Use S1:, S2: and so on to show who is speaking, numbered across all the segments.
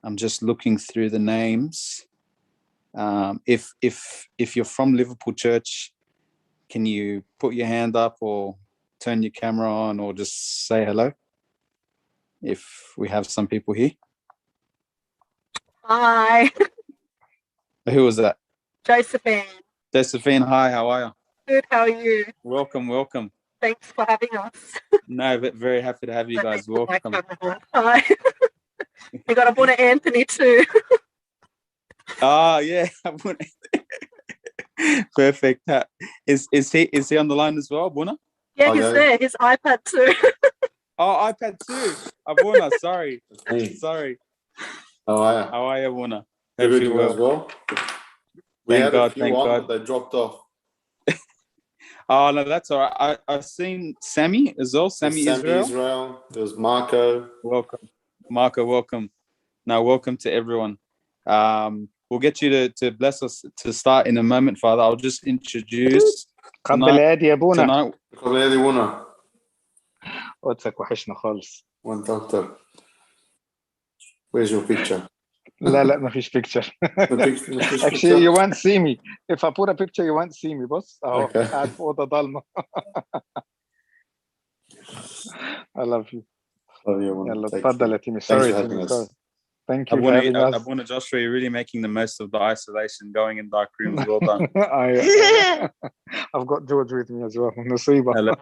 S1: I'm just looking through the names. If you're from Liverpool Church, can you put your hand up or turn your camera on or just say hello? If we have some people here.
S2: Hi.
S1: Who was that?
S2: Josephine.
S1: Josephine, hi, how are you?
S2: Good, how are you?
S1: Welcome.
S2: Thanks for having us.
S1: No, but very happy to have you guys. Welcome.
S2: Hi. You got Abuna Antony too.
S1: Yeah. Perfect. Is he on the line as well, Abuna?
S2: Yeah, he's there. His iPad too.
S1: Oh, iPad too. Abuna, sorry.
S3: Hey.
S1: Sorry.
S3: How are you?
S1: How are you, Abuna?
S3: Good, you as well? We
S1: Thank
S3: had
S1: God,
S3: a few on, but they dropped off.
S1: Oh, no, that's all right. I've seen Sammy as well. Sammy
S3: Israel. There was Marco.
S1: Welcome. Marco, welcome. Now, welcome to everyone. We'll get you to bless us to start in a moment, Father. I'll just introduce
S4: قبل عادي يا ابونا.
S1: tonight.
S3: قبل هذه بونا.
S4: واتسك وحشنا خالص.
S3: وانت اكتر. Where's your picture?
S4: لا ما فيش picture. Actually, you won't see me. If I put a picture, you won't see me. بص اهو قاعد في أوضة ضلمة. I love you. يلا تفضل يا تيمي. Sorry. Thank you for having us.
S1: Abuna Joshua, you're really making the most of the isolation, going in dark rooms. Well done.
S4: I've got George with me as well. نصيبة.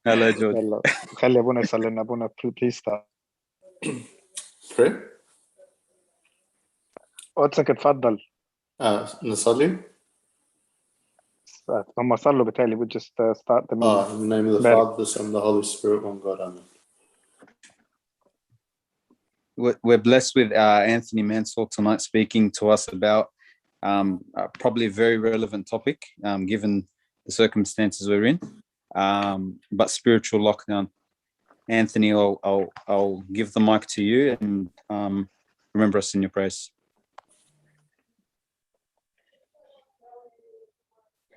S1: Hello, George.
S4: يلا خلي أبونا يصلي لنا. أبونا please start.
S3: Pray.
S4: واتسك تفضل.
S3: نصلي.
S4: هم صلوا بالتالي. We just start the meeting.
S3: In the name of the Father, the Son, and the Holy Spirit, one God, amen.
S1: We're blessed with Anthony Mansour tonight speaking to us about probably a very relevant topic given the circumstances we're in, but spiritual lockdown. Anthony, I'll give the mic to you and remember us in your prayers.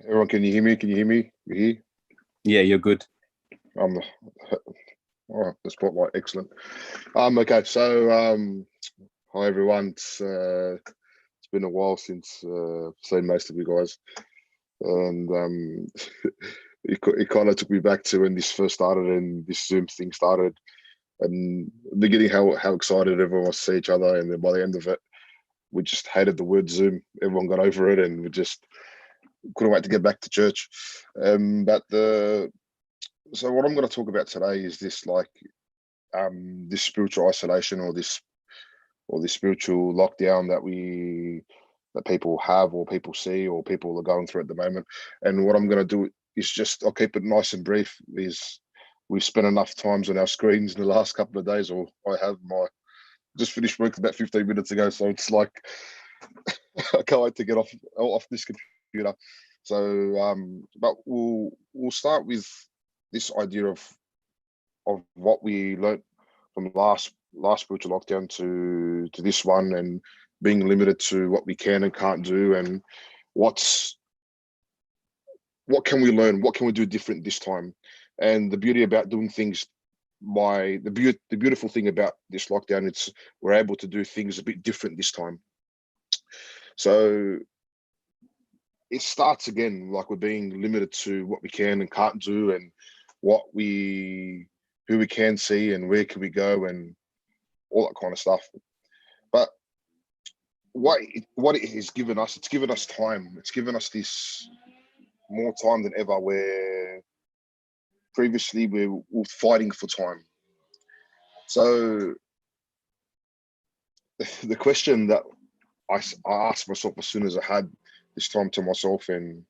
S5: Everyone, can you hear me? You hear?
S1: Yeah, you're good.
S5: The spotlight, excellent. Okay, so hi everyone. It's been a while since I've seen most of you guys, and it kind of took me back to when this first started and this Zoom thing started, and the beginning how excited everyone was to see each other, and then by the end of it, we just hated the word Zoom. Everyone got over it, and we just couldn't wait to get back to church. So what I'm going to talk about today is this, this spiritual isolation or this spiritual lockdown that people have or people see or people are going through at the moment. And what I'm going to do is I'll keep it nice and brief. We've spent enough times on our screens in the last couple of days, or I have just finished work about 15 minutes ago. So it's like, I can't wait to get off this computer. So, but we'll start with this idea of what we learned from last spiritual lockdown to this one, and being limited to what we can and can't do, and what can we learn, what can we do different this time. And the beauty about doing things the beautiful thing about this lockdown, it's we're able to do things a bit different this time. So it starts again, like we're being limited to what we can and can't do, and who we can see and where can we go and all that kind of stuff. But what it has given us, it's given us time. It's given us this more time than ever, where previously we were fighting for time. So the question that I asked myself as soon as I had this time to myself, and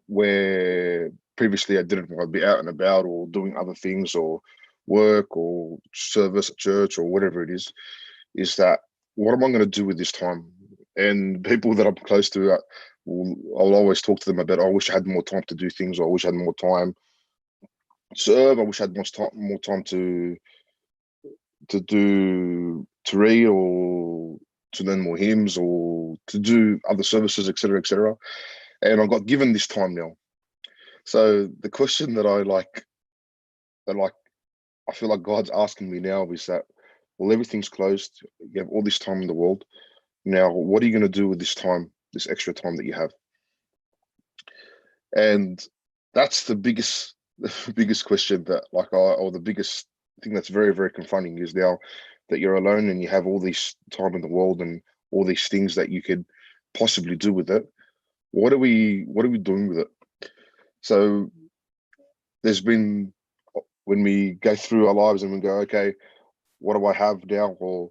S5: where previously I didn't want to be out and about or doing other things or work or service at church or whatever it is that what am I going to do with this time? And people that I'm close to, I'll always talk to them about, I wish I had more time to do things, or I wish I had more time to serve, I wish I had more time to read or to learn more hymns or to do other services, etc., etc. And I got given this time now. So the question that I feel like God's asking me now is that, well, everything's closed. You have all this time in the world. Now, what are you going to do with this time, this extra time that you have? And that's the biggest question that, or the biggest thing that's very, very confronting is now that you're alone and you have all this time in the world and all these things that you could possibly do with it. What are we doing with it? So there's been, when we go through our lives and we go, okay, what do I have now? Or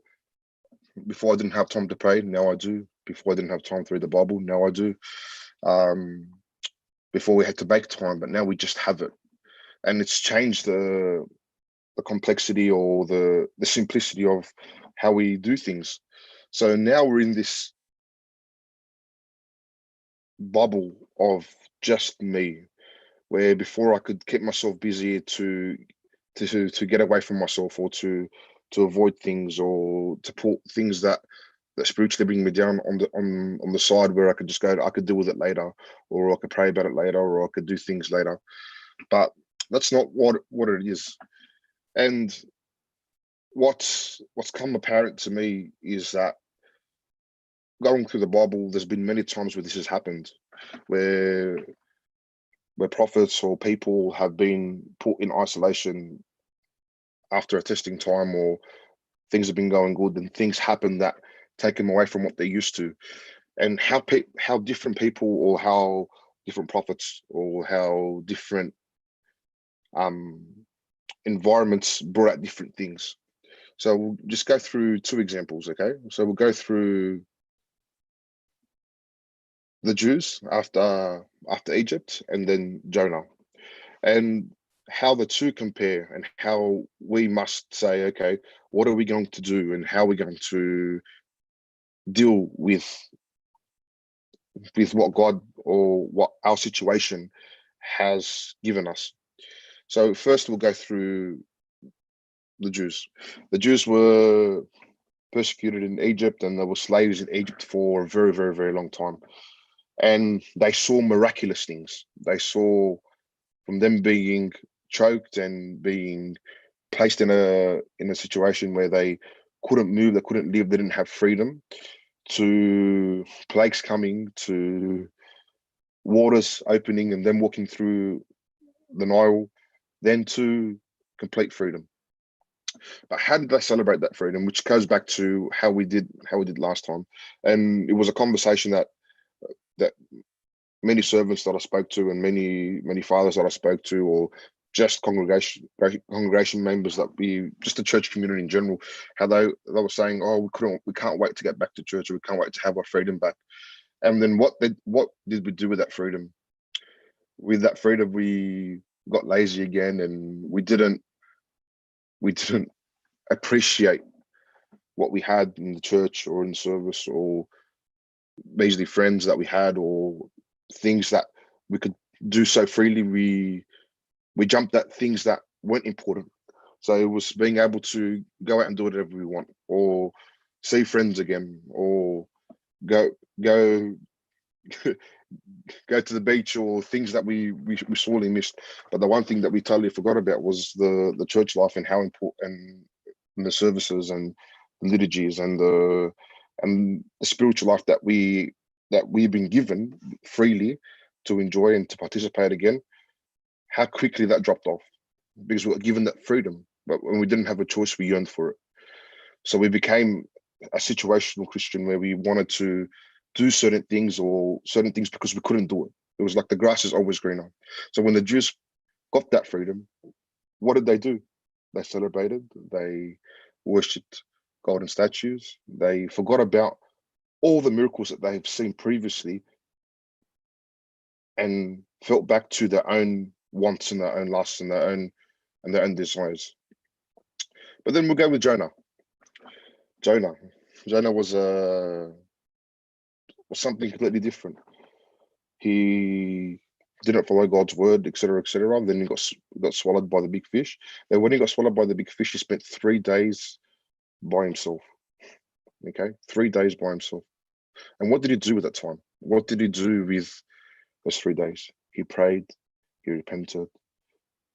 S5: before I didn't have time to pray, now I do. Before I didn't have time to read the Bible, now I do. Before we had to make time, but now we just have it. And it's changed the complexity or the simplicity of how we do things. So now we're in this bubble of just me, where before I could keep myself busy to get away from myself, or to avoid things, or to put things that spiritually bring me down on the side, where I could just go, I could deal with it later, or I could pray about it later, or I could do things later. But that's not what it is. And what's come apparent to me is that going through the Bible, there's been many times where this has happened, where prophets or people have been put in isolation after a testing time, or things have been going good and things happen that take them away from what they're used to. And how different people, or how different prophets, or how different environments brought out different things. So we'll just go through two examples, okay? So we'll go through the Jews after Egypt, and then Jonah, and how the two compare, and how we must say, okay, what are we going to do, and how are we going to deal with what God, or what our situation has given us. So first we'll go through the Jews. The Jews were persecuted in Egypt, and they were slaves in Egypt for a very, very, very long time. And they saw miraculous things. They saw, from them being choked and being placed in a situation where they couldn't move, they couldn't live, they didn't have freedom, to plagues coming, to waters opening and them walking through the Nile, then to complete freedom. But how did they celebrate that freedom? Which goes back to how we did last time. And it was a conversation that many servants that I spoke to, and many fathers that I spoke to, or just congregation members, that just the church community in general, how they were saying, oh, we can't wait to get back to church, or we can't wait to have our freedom back. And then what did we do with that freedom? With that freedom, we got lazy again, and we didn't appreciate what we had in the church, or in the service, or basically friends that we had, or things that we could do so freely. We jumped at things that weren't important. So it was being able to go out and do whatever we want, or see friends again, or go go to the beach, or things that we sorely missed. But the one thing that we totally forgot about was the church life, and how important, and the services, and the liturgies, and the spiritual life that we've been given freely to enjoy and to participate again. How quickly that dropped off, because we were given that freedom, but when we didn't have a choice, we yearned for it. So we became a situational Christian, where we wanted to do certain things because we couldn't do it. It was like the grass is always greener. So when the Jews got that freedom, what did they do? They celebrated, they worshipped golden statues, they forgot about all the miracles that they have seen previously, and felt back to their own wants, and their own lusts, and their own desires. But then we'll go with Jonah. Jonah was something completely different. He didn't follow God's word, etc., etc. Then he got swallowed by the big fish. And when he got swallowed by the big fish, he spent 3 days by himself. Okay, 3 days by himself. And what did he do with that time? What did he do with those 3 days? He prayed, he repented,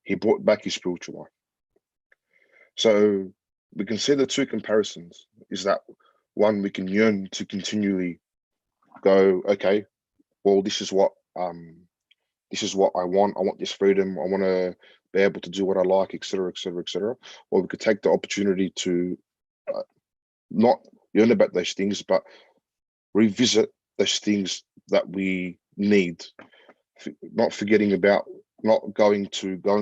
S5: he brought back his spiritual life. So we can see the two comparisons. Is that one, we can yearn to continually go, okay, well, this is what I want. I want this freedom. I want to be able to do what I like, etc., etc., etc. Or we could take the opportunity to not yearn about those things, but revisit those things that we need. Not forgetting about, not going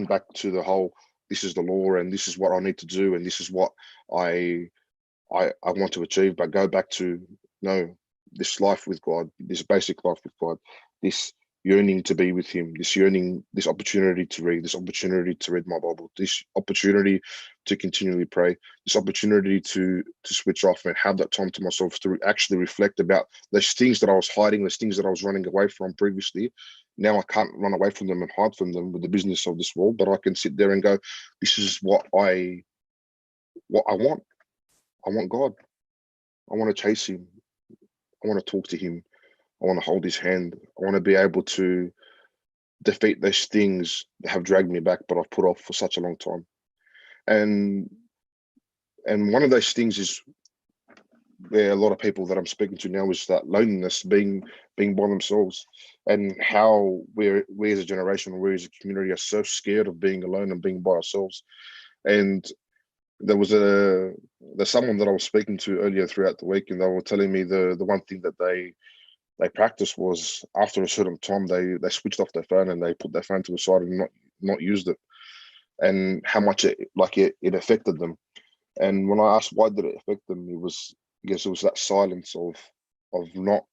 S5: back to the whole, this is the law and this is what I need to do and this is what I want to achieve, but go back to, no, this life with God, this basic life with God, this yearning to be with him, this yearning, this opportunity to read, this opportunity to read my Bible, this opportunity to continually pray, this opportunity to switch off and have that time to myself to actually reflect about those things that I was hiding, those things that I was running away from previously. Now I can't run away from them and hide from them with the business of this world, but I can sit there and go, this is what I want. I want God. I want to chase him. I want to talk to him. I want to hold his hand. I want to be able to defeat those things that have dragged me back, but I've put off for such a long time. And one of those things is where a lot of people that I'm speaking to now is that loneliness, being by themselves, and how we as a generation, we as a community are so scared of being alone and being by ourselves. And there's someone that I was speaking to earlier throughout the week, and they were telling me the one thing that they practiced was, after a certain time, they switched off their phone and they put their phone to the side and not used it, and how much it affected them. And when I asked why did it affect them, it was that silence of not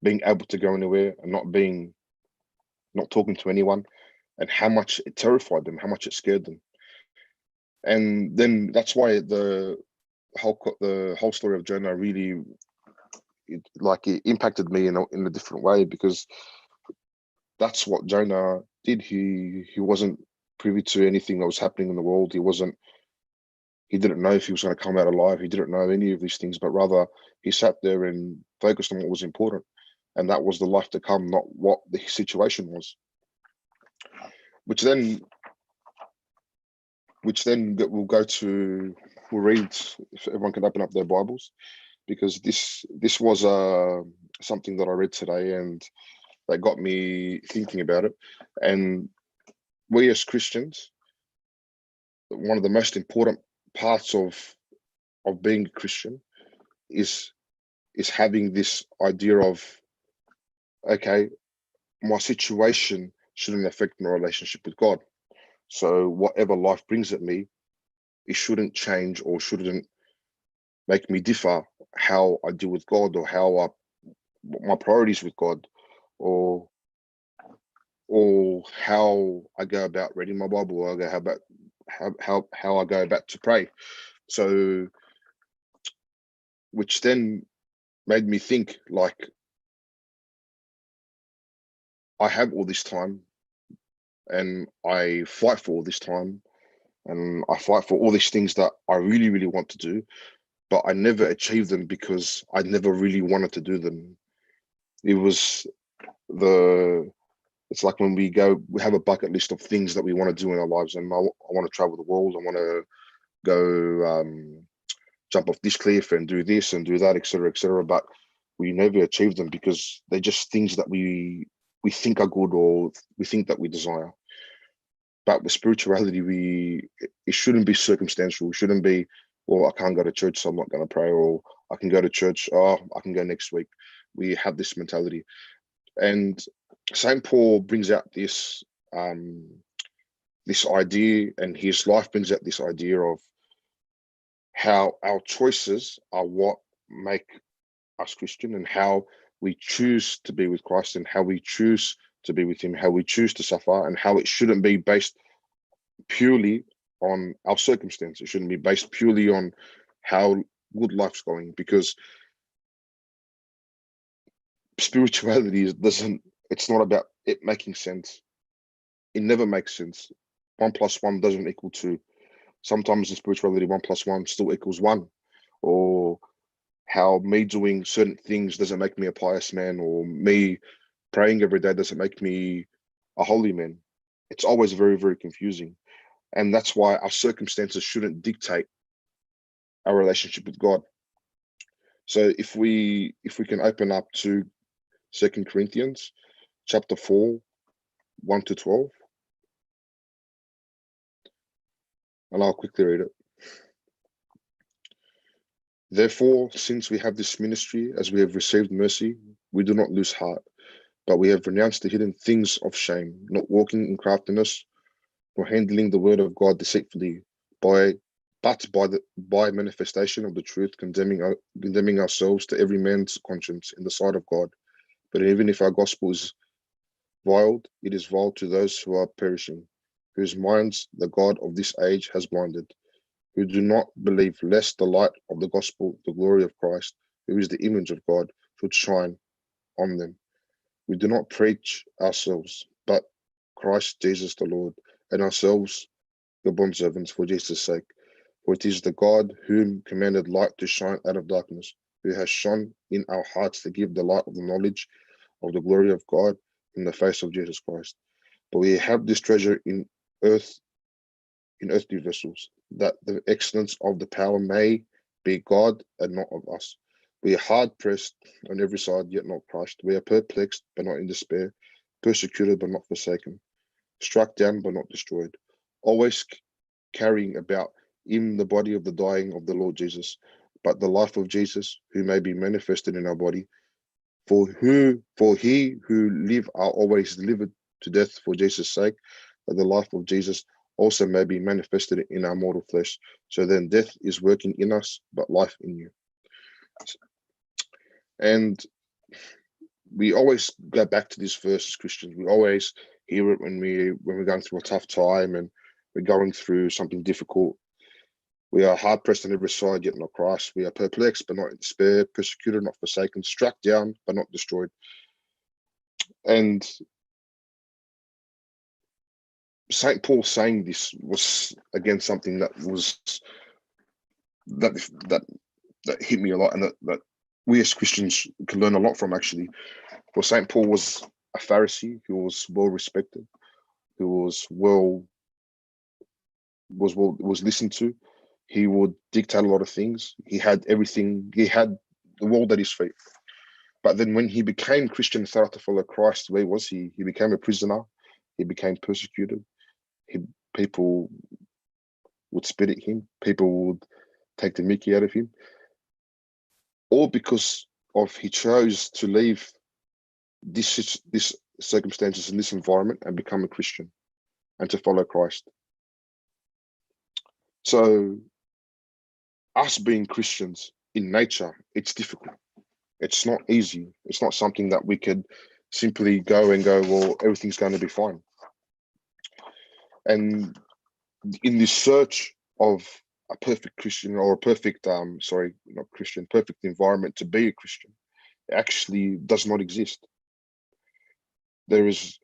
S5: being able to go anywhere and not talking to anyone, and how much it terrified them, how much it scared them. And then that's why the whole story of Jonah really it impacted me in a different way, because that's what Jonah did. He wasn't privy to anything that was happening in the world. He didn't know if he was going to come out alive. He didn't know any of these things, but rather he sat there and focused on what was important, and that was the life to come, not what the situation was. Which then we'll read, if everyone can open up their Bibles, because this was something that I read today and that got me thinking about it. And we as Christians, one of the most important parts of being a Christian is having this idea of, okay, my situation shouldn't affect my relationship with God. So whatever life brings at me, it shouldn't change or shouldn't make me differ how I deal with God, or how my priorities with God, or how I go about reading my Bible, or how I go about to pray. So, which then made me think, like, I have all this time and I fight for all this time and I fight for all these things that I really, really want to do, but I never achieved them because I never really wanted to do them. It's like when we have a bucket list of things that we want to do in our lives, and I want to travel the world. I want to go jump off this cliff and do this and do that, etc., etc. But we never achieve them because they're just things that we think are good, or we think that we desire. But with spirituality, it shouldn't be circumstantial. It shouldn't be, well, I can't go to church, so I'm not going to pray, or I can go to church, I can go next week. We have this mentality. And St. Paul brings out this idea, and his life brings out this idea of how our choices are what make us Christian, and how we choose to be with Christ, and how we choose to be with him, how we choose to suffer, and how it shouldn't be based purely on our circumstances. It shouldn't be based purely on how good life's going, because spirituality it's not about it making sense. It never makes sense. 1 + 1 doesn't equal 2. Sometimes in spirituality, 1 + 1 still equals 1. Or how me doing certain things doesn't make me a pious man, or me praying every day doesn't make me a holy man. It's always very, very confusing. And that's why our circumstances shouldn't dictate our relationship with God. So if we can open up to 2 Corinthians chapter 4, 1 to 12, and I'll quickly read it. Therefore, since we have this ministry, as we have received mercy, we do not lose heart, but we have renounced the hidden things of shame, not walking in craftiness, nor handling the word of God deceitfully, but by manifestation of the truth, condemning ourselves to every man's conscience in the sight of God. But even if our gospel is viled, it is vile to those who are perishing, whose minds the God of this age has blinded, who do not believe, lest the light of the gospel, the glory of Christ, who is the image of God, should shine on them. We do not preach ourselves, but Christ Jesus the Lord, and ourselves the bondservants for Jesus' sake. For it is the God whom commanded light to shine out of darkness, who has shone in our hearts to give the light of the knowledge of the glory of God in the face of Jesus Christ. But we have this treasure in earthly vessels, that the excellence of the power may be God and not of us. We are hard pressed on every side, yet not crushed. We are perplexed, but not in despair, persecuted, but not forsaken, struck down, but not destroyed, always carrying about in the body of the dying of the Lord Jesus, but the life of Jesus, who may be manifested in our body. For he who live are always delivered to death for Jesus' sake, that the life of Jesus also may be manifested in our mortal flesh. So then death is working in us, but life in you. And we always go back to this verse as Christians. We always hear it when we're going through a tough time and we're going through something difficult. We are hard pressed on every side, yet not crushed. We are perplexed, but not in despair, persecuted, not forsaken, struck down, but not destroyed. And St. Paul saying this was again something that hit me a lot, and that we as Christians can learn a lot from, actually. For St. Paul was a Pharisee who was well respected, who was listened to. He would dictate a lot of things. He had everything. He had the world at his feet. But then when he became Christian and started to follow Christ, where was he? He became a prisoner. He became persecuted. People would spit at him. People would take the mickey out of him. All because of he chose to leave this circumstances in this environment and become a Christian and to follow Christ. So us being Christians in nature, it's difficult. It's not easy. It's not something that we could simply go, well, everything's going to be fine. And in this search of a perfect Christian, or a perfect, perfect environment to be a Christian, it actually does not exist. There is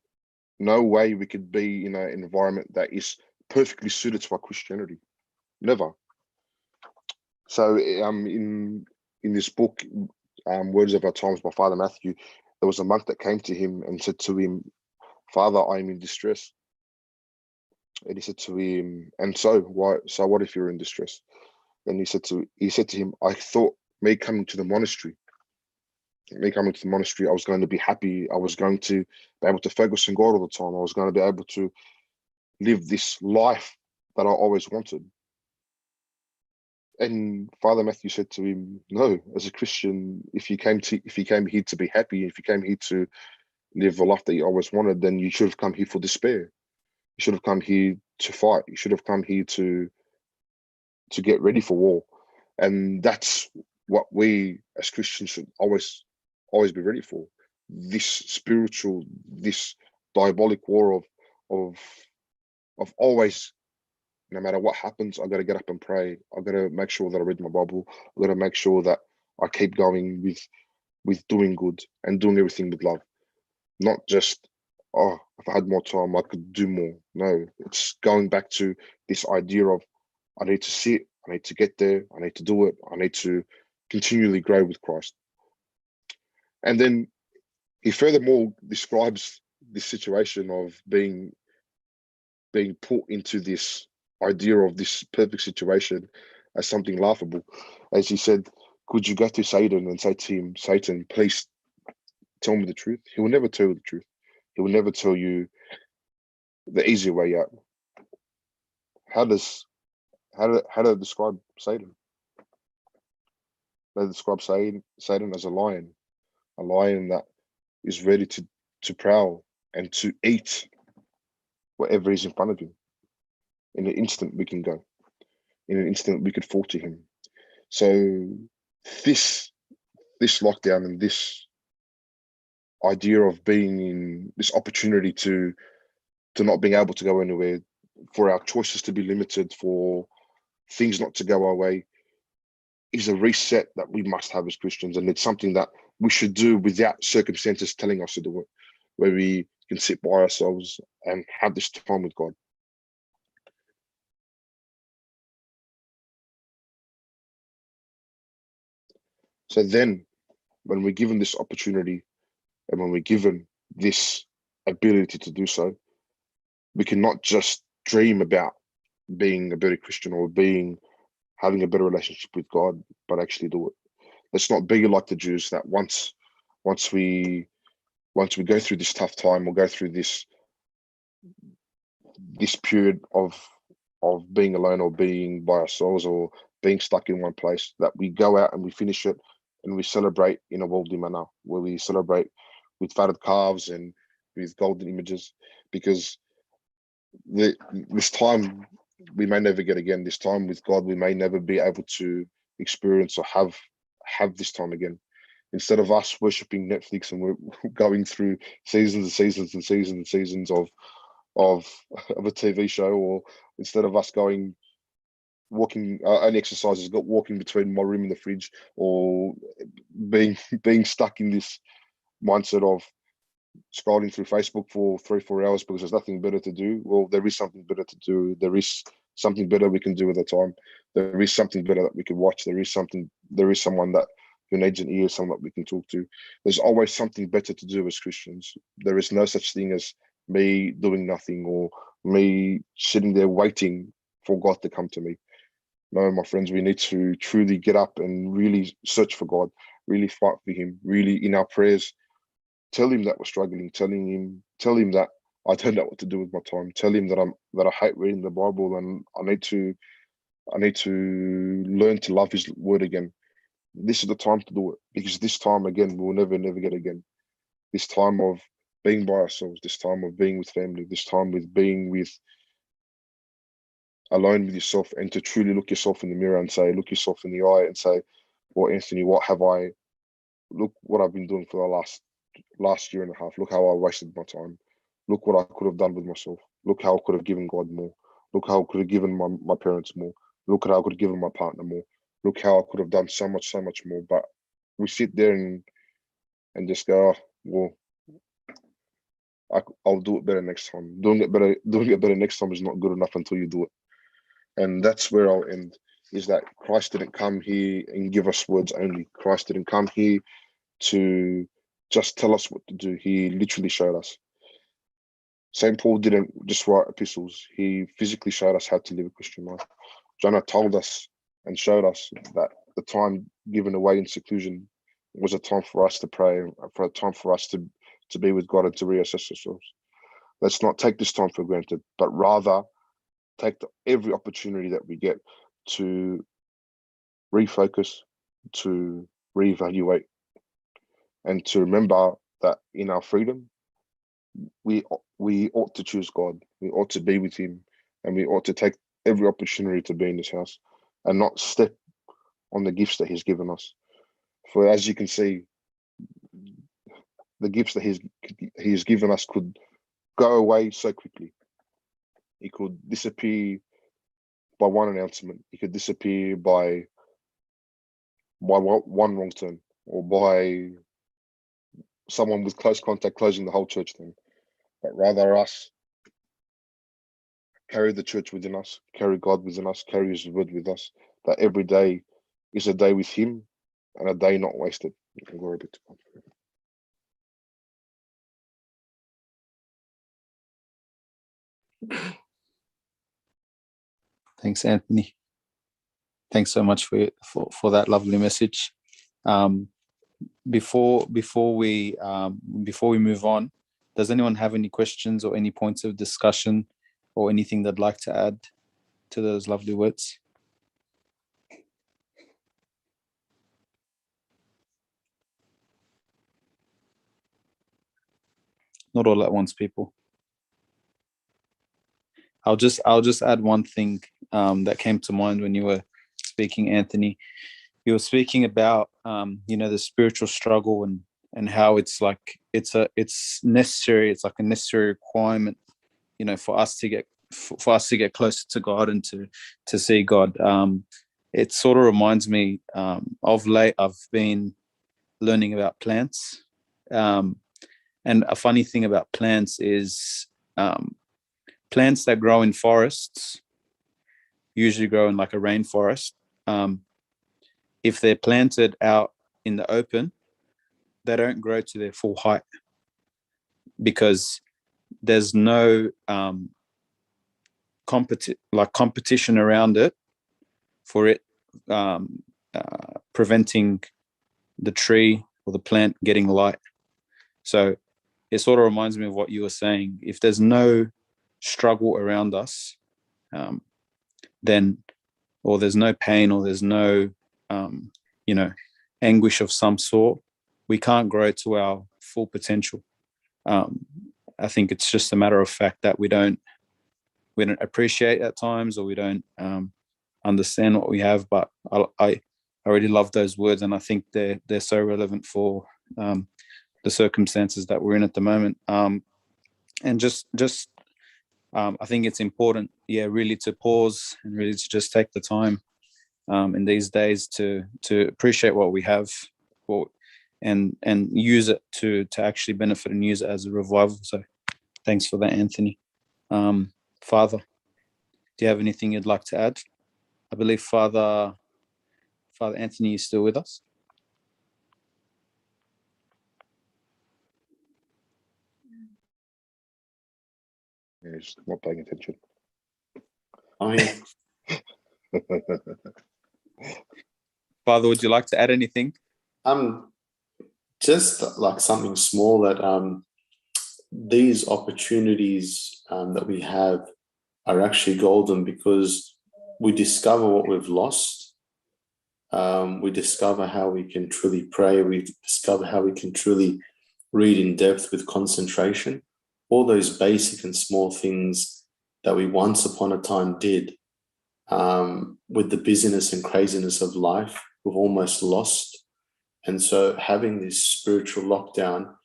S5: no way we could be in an environment that is perfectly suited to our Christianity. Never. So in this book, Words of Our Times by Father Matthew, there was a monk that came to him and said to him, "Father, I am in distress." And he said to him, "And so what if you're in distress?" Then he said to him, "I thought me coming to the monastery, I was going to be happy. I was going to be able to focus on God all the time. I was going to be able to live this life that I always wanted." And Father Matthew said to him, "No, as a Christian, if you came here to be happy, if you came here to live a life that you always wanted, then you should have come here for despair. You should have come here to fight. You should have come here to get ready for war." And that's what we as Christians should always be ready for. This diabolic war of always, no matter what happens, I got to get up and pray. I got to make sure that I read my Bible. I got to make sure that I keep going with doing good and doing everything with love. Not just, oh, if I had more time, I could do more. No, it's going back to this idea of, I need to see it, I need to get there, I need to do it, I need to continually grow with Christ. And then he furthermore describes this situation of being put into this idea of this perfect situation as something laughable. As he said, could you go to Satan and say to him, Satan, please tell me the truth? He will never tell you the truth. He will never tell you the easy way out. How do they describe Satan? They describe Satan as a lion that is ready to prowl and to eat whatever is in front of him. In an instant, we can go. In an instant, we could fall to him. So this lockdown and this idea of being in this opportunity to not being able to go anywhere, for our choices to be limited, for things not to go our way, is a reset that we must have as Christians. And it's something that we should do without circumstances telling us to do it, where we can sit by ourselves and have this time with God. So then, when we're given this opportunity and when we're given this ability to do so, we can not just dream about being a better Christian or having a better relationship with God, but actually do it. Let's not be like the Jews that once we go through this tough time or go through this period of being alone or being by ourselves or being stuck in one place, that we go out and we finish it and we celebrate in a worldly manner, where we celebrate with fatted calves and with golden images, because this time we may never get again. This time with God, we may never be able to experience or have this time again. Instead of us worshiping Netflix and we're going through seasons and seasons and seasons and seasons of a TV show, or instead of us walking only exercises, walking between my room and the fridge, or being stuck in this mindset of scrolling through Facebook for 3-4 hours because there's nothing better to do. Well, there is something better to do. There is something better we can do with the time. There is something better that we can watch. There is someone that who needs an ear, someone that we can talk to. There's always something better to do as Christians. There is no such thing as me doing nothing or me sitting there waiting for God to come to me. No, my friends, we need to truly get up and really search for God, really fight for him, really in our prayers, tell him that we're struggling, tell him that I don't know what to do with my time, tell him that I hate reading the Bible and I need to learn to love his word again. This is the time to do it, because this time again we'll never get again. This time of being by ourselves, this time of being with family, this time with being alone with yourself, and to truly look yourself in the mirror and look yourself in the eye and say, well, Anthony, look what I've been doing for the last year and a half. Look how I wasted my time. Look what I could have done with myself. Look how I could have given God more. Look how I could have given my parents more. Look how I could have given my partner more. Look how I could have done so much more. But we sit there and just go, oh, well, I'll do it better next time. Doing it better next time is not good enough until you do it. And that's where I'll end, is that Christ didn't come here and give us words only. Christ didn't come here to just tell us what to do. He literally showed us. St. Paul didn't just write epistles. He physically showed us how to live a Christian life. Jonah told us and showed us that the time given away in seclusion was a time for us to pray, for a time for us to be with God and to reassess ourselves. Let's not take this time for granted, but rather take every opportunity that we get to refocus, to reevaluate, and to remember that in our freedom, we ought to choose God. We ought to be with him, and we ought to take every opportunity to be in his house and not step on the gifts that he's given us. For as you can see, the gifts that he's given us could go away so quickly. It could disappear by one announcement. It could disappear by one wrong turn, or by someone with close contact closing the whole church thing. But rather us carry the church within us, carry God within us, carry his word with us, that every day is a day with him and a day not wasted. Glory be to God.
S1: Thanks, Anthony. Thanks so much for that lovely message. Before we move on, does anyone have any questions or any points of discussion or anything they'd like to add to those lovely words? Not all at once, people. I'll just add one thing that came to mind when you were speaking, Anthony. You were speaking about the spiritual struggle and how it's like it's necessary. It's like a necessary requirement, for us to get closer to God and to see God. It sort of reminds me of late I've been learning about plants, and a funny thing about plants is plants that grow in forests usually grow in like a rainforest. If they're planted out in the open, they don't grow to their full height because there's no competition around it for it preventing the tree or the plant getting light. So it sort of reminds me of what you were saying. If there's no struggle around us, then, or there's no pain, or there's no anguish of some sort, we can't grow to our full potential. I think it's just a matter of fact that we don't appreciate at times, or we don't understand what we have. But I really love those words, and I think they're so relevant for the circumstances that we're in at the moment. And just I think it's important, really to pause and really to just take the time in these days to appreciate what we have, and use it to actually benefit and use it as a revival. So thanks for that, Anthony. Father, do you have anything you'd like to add? I believe Father Antony is still with us.
S5: Yeah, he's not paying attention.
S1: Father, would you like to add anything?
S3: Just like something small, that these opportunities that we have are actually golden, because we discover what we've lost. We discover how we can truly pray. We discover how we can truly read in depth with concentration. All those basic and small things that we once upon a time did, with the busyness and craziness of life, we've almost lost. And so having this spiritual lockdown,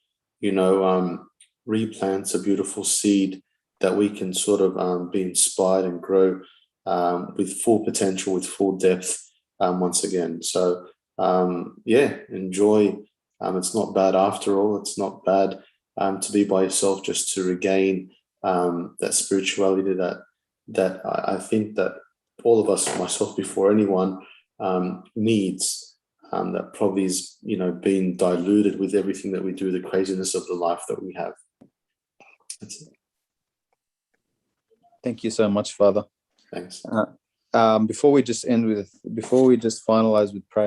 S3: replants a beautiful seed that we can sort of be inspired and grow with full potential, with full depth once again. So enjoy. It's not bad after all. It's not bad to be by yourself, just to regain that spirituality that I think that all of us, myself before anyone, needs. That probably is, being diluted with everything that we do, the craziness of the life that we have. That's it.
S1: Thank you so much, Father.
S3: Thanks.
S1: Before we just finalize with prayer,